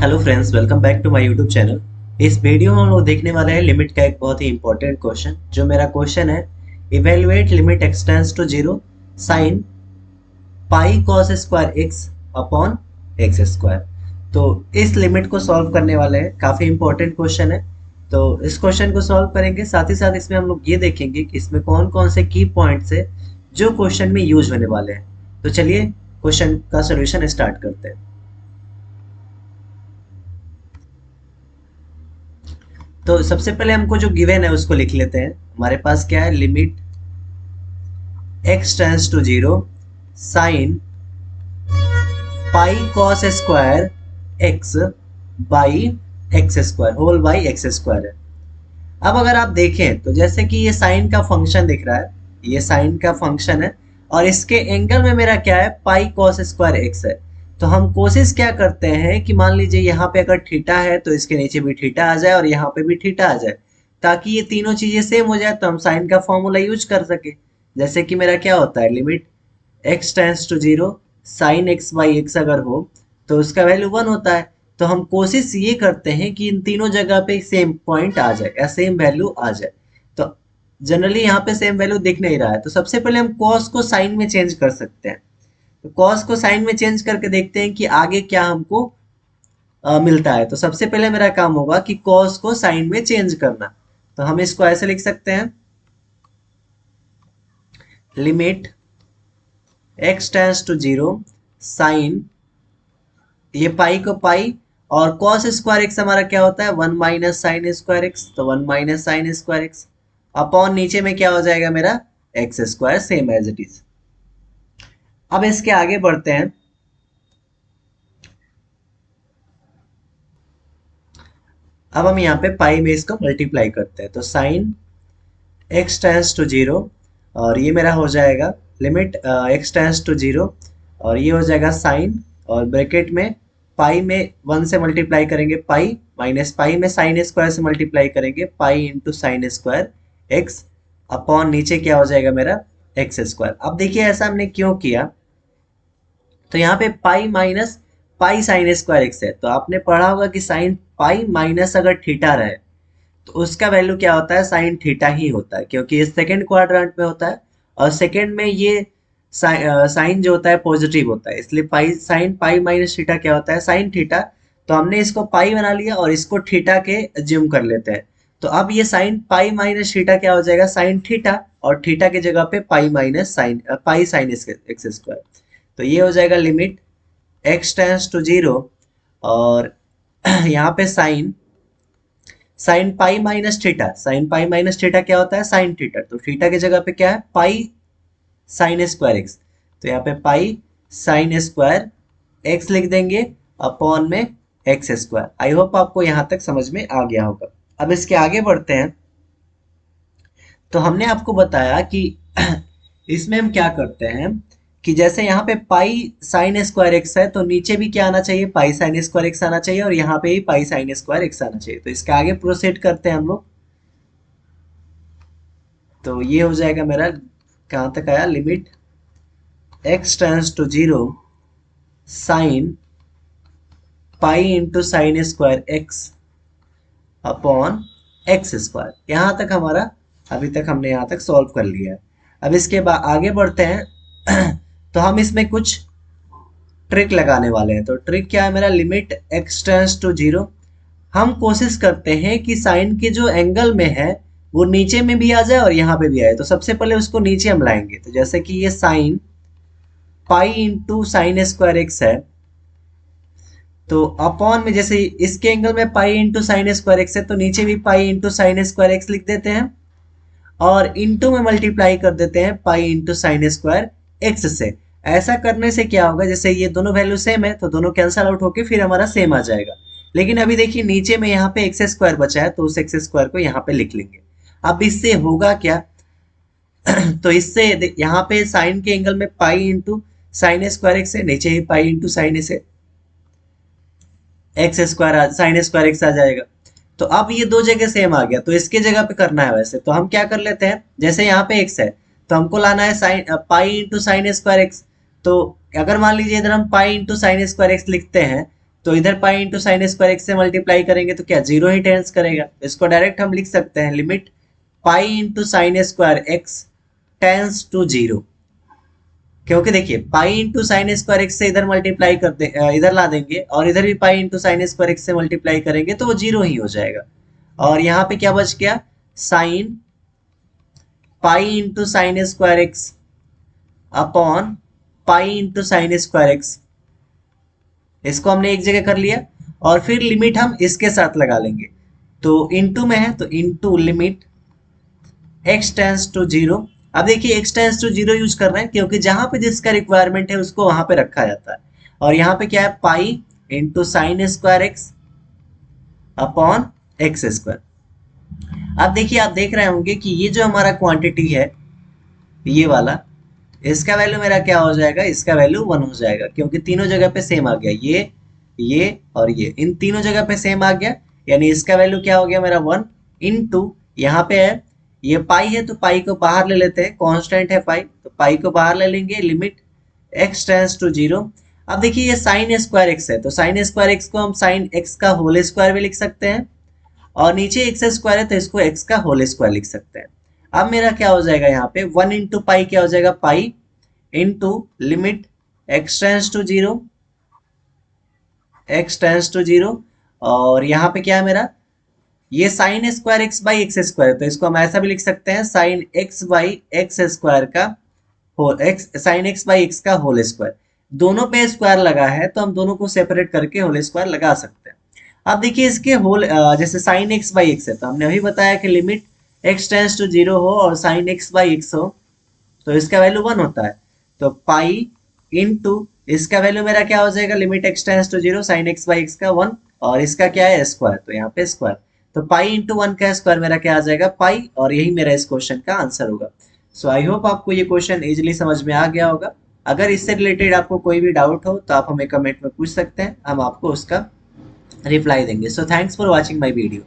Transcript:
Hello friends, welcome back to my YouTube channel. इस video में हम लोग देखने वाले हैं लिमिट का एक बहुत ही इंपॉर्टेंट क्वेश्चन। जो मेरा क्वेश्चन है, evaluate limit x tends to zero sine pi cos square x upon x square. तो इस लिमिट को सॉल्व करने वाले हैं, काफी इंपॉर्टेंट क्वेश्चन है। तो इस क्वेश्चन को सॉल्व करेंगे, साथ ही साथ इसमें हम लोग ये देखेंगे कि इसमें कौन कौन से की पॉइंट्स है जो क्वेश्चन में यूज होने वाले हैं। तो चलिए क्वेश्चन का सोल्यूशन स्टार्ट करते हैं। तो सबसे पहले हमको जो गिवन है उसको लिख लेते हैं। हमारे पास क्या है, limit x tends to zero sine pi cos square x by x square whole by x square है। अब अगर आप देखें तो जैसे कि ये साइन का फंक्शन दिख रहा है, ये साइन का फंक्शन है और इसके एंगल में मेरा क्या है, पाई कॉस स्क्वायर एक्स है। तो हम कोशिश क्या करते हैं कि मान लीजिए यहाँ पे अगर थीटा है तो इसके नीचे भी थीटा आ जाए और यहाँ पे भी थीटा आ जाए, ताकि ये तीनों चीजें सेम हो जाए तो हम साइन का फॉर्मूला यूज कर सके। जैसे कि मेरा क्या होता है, limit x tends to zero sine x by x अगर हो तो उसका वैल्यू वन होता है। तो हम कोशिश ये करते हैं कि इन तीनों जगह पे सेम पॉइंट आ जाए या सेम वैल्यू आ जाए। तो जनरली यहाँ पे सेम वैल्यू दिख नहीं रहा है, तो सबसे पहले हम कॉस को साइन में चेंज कर सकते हैं। तो कॉस को साइन में चेंज करके देखते हैं कि आगे क्या हमको मिलता है। तो सबसे पहले मेरा काम होगा कि कॉस को साइन में चेंज करना। तो हम इसको ऐसे लिख सकते हैं, limit x tends to zero sine, ये पाई को पाई और कॉस स्क्वायर एक्स हमारा क्या होता है, one minus sine square x. तो one minus sine square x upon नीचे में क्या हो जाएगा मेरा, x square, same as it is. अब इसके आगे बढ़ते हैं। अब हम यहाँ पे पाई में इसको मल्टीप्लाई करते हैं। तो sine x tends to zero और ये मेरा हो जाएगा limit x tends to zero और ये हो जाएगा साइन, और ब्रैकेट में पाई में वन से मल्टीप्लाई करेंगे पाई, माइनस पाई में साइन स्क्वायर से मल्टीप्लाई करेंगे पाई into sine square x upon नीचे क्या हो जाएगा मेरा, एक्स स्क्वायर। अब देखिए ऐसा हमने क्यों किया, तो यहाँ पे pi minus pi sine square x है। तो आपने पढ़ा होगा कि साइन पाई माइनस अगर थीटा रहे तो उसका वैल्यू क्या होता है, साइन थीटा ही होता है, क्योंकि ये सेकंड क्वाड्रेंट में होता है और सेकंड में ये साइन जो होता है पॉजिटिव होता है, इसलिए pi sine pi minus theta क्या होता है, साइन थीटा। तो हमने इसको पाई बना लिया और इसको थीटा के ज्यूम कर लेते हैं। तो अब ये साइन पाई माइनस थीटा क्या हो जाएगा, साइन थीटा, और थीटा की जगह पे pi minus sine pi sine x square. तो ये हो जाएगा limit x tends to zero और यहाँ पे sine sine pi minus theta, sine pi minus theta क्या होता है, साइन थीटा। तो थीटा की जगह पे क्या है, पाई साइन स्क्वायर एक्स। तो यहाँ पे पाई साइन स्क्वायर एक्स लिख देंगे अपॉन में एक्स स्क्वायर। आई होप आपको यहाँ तक समझ में आ गया होगा। अब इसके आगे बढ़ते हैं। तो हमने आपको बताया कि इसमें हम क्या करते हैं कि जैसे यहाँ पे पाई साइन स्क्वायर एक्स है तो नीचे भी क्या आना चाहिए, पाई साइन स्क्वायर एक्स आना चाहिए और यहाँ पे भी पाई साइन स्क्वायर एक्स आना चाहिए। तो इसके आगे प्रोसीड करते हैं हम लोग। तो ये हो जाएगा मेरा, कहाँ तक आया, limit x tends to zero sine pi into sine square x upon x square. यहाँ तक हमारा अभी तक हमने यहाँ तक सॉल्व कर लिया है। अब इसके बाद आगे बढ़ते हैं। तो हम इसमें कुछ ट्रिक लगाने वाले हैं। तो ट्रिक क्या है मेरा, limit x tends to zero, हम कोशिश करते हैं कि साइन के जो एंगल में है वो नीचे में भी आ जाए और यहाँ पे भी आए। तो सबसे पहले उसको नीचे हम लाएंगे। तो जैसे कि ये sign pi into sine square x है, तो अपॉन में जैसे इसके एंगल में pi into sine square x है तो नीचे भी पाई इंटू साइन स्क्वायर एक्स लिख देते हैं और इंटू में मल्टीप्लाई कर देते हैं पाई इंटू साइन स्क्वायर एक्स से। ऐसा करने से क्या होगा, जैसे ये दोनों वैल्यू सेम है तो दोनों कैंसल आउट होके फिर हमारा सेम आ जाएगा। लेकिन अभी देखिए नीचे में यहाँ पे एक्स स्क्वायर बचा है तो उस एक्स स्क्वायर को यहाँ पे लिख लेंगे। अब इससे होगा क्या, तो इससे यहाँ पे साइन के एंगल में pi into sine square x है, नीचे ही पाई इंटू साइन से x square sine square x आ जाएगा। तो अब ये दो जगह सेम आ गया तो इसके जगह पे करना है वैसे। तो हम क्या कर लेते हैं, जैसे यहाँ पे एक्स है तो हमको लाना है sign pi into sine square x. तो अगर मान लीजिए इधर हम पाई इंटू साइन स्क्वायर एक्स लिखते हैं तो इधर पाई इंटू साइन स्क्वायर एक्स से मल्टीप्लाई करेंगे तो क्या जीरो ही टेंस करेगा। इसको डायरेक्ट हम लिख सकते हैं limit pi into sine square x tends to zero. क्योंकि देखिए pi into sine square x से इधर मल्टीप्लाई कर दे, इधर ला देंगे और इधर भी पाई इंटू साइन स्क्वायर एक्स से मल्टीप्लाई करेंगे तो वो जीरो ही हो जाएगा। और यहाँ पे क्या बच गया, sign pi into sine square x upon pi into sine square x. इसको हमने एक जगह कर लिया और फिर लिमिट हम इसके साथ लगा लेंगे। तो इंटू में है तो into limit x tends to zero. अब देखिए x tends to zero use कर रहे हैं क्योंकि जहां पे जिसका रिक्वायरमेंट है उसको वहां पे रखा जाता है। और यहाँ पे क्या है, पाई into sine square x upon x square. अब देखिए आप देख रहे होंगे कि ये जो हमारा क्वांटिटी है ये वाला, इसका वैल्यू मेरा क्या हो जाएगा, इसका वैल्यू 1 हो जाएगा क्योंकि तीनों जगह पे सेम आ गया, ये और ये इन तीनों जगह पे सेम आ गया। यानी इसका वैल्यू क्या हो गया मेरा 1 इंटू, यहाँ पे है ये पाई है तो पाई को बाहर ले लेते हैं, कांस्टेंट है पाई तो पाई को बाहर ले लेंगे, limit x tends to zero. अब देखिए ये साइन स्क्वायर एक्स है तो साइन स्क्वायर एक्स को हम साइन एक्स का होल स्क्वायर भी लिख सकते हैं और नीचे एक्स स्क्वायर है तो इसको एक्स का होल स्क्वायर लिख सकते हैं। अब मेरा क्या हो जाएगा यहाँ पे 1 इंटू पाई क्या हो जाएगा, pi into limit x tends to zero, x tends to zero. और यहाँ पे क्या है मेरा, ये sine square x by x square तो इसको हम ऐसा भी लिख सकते हैं sine x by x square का whole x, sine x by x का होल स्क्वायर। दोनों पे स्क्वायर लगा है तो हम दोनों को सेपरेट करके होल स्क्वायर लगा सकते हैं। अब देखिए इसके होल, जैसे साइन एक्स बाई एक्स है तो हमने अभी बताया कि limit x tends to zero हो और साइन एक्स बाई एक्स हो तो इसका वैल्यू 1 होता है। तो पाई इंटू इसका वैल्यू मेरा क्या हो जाएगा, limit x tends to zero sine x by x का 1 और इसका क्या है स्क्वायर तो यहाँ पे स्क्वायर। तो पाई इंटू 1 का स्क्वायर मेरा क्या आ जाएगा, पाई। और यही मेरा इस क्वेश्चन का आंसर होगा। सो आई होप आपको ये क्वेश्चन इजीली समझ में आ गया होगा। अगर इससे रिलेटेड आपको कोई भी डाउट हो तो आप हमें कमेंट में पूछ सकते हैं, हम आपको उसका रिप्लाई देंगे। So thanks for watching my video.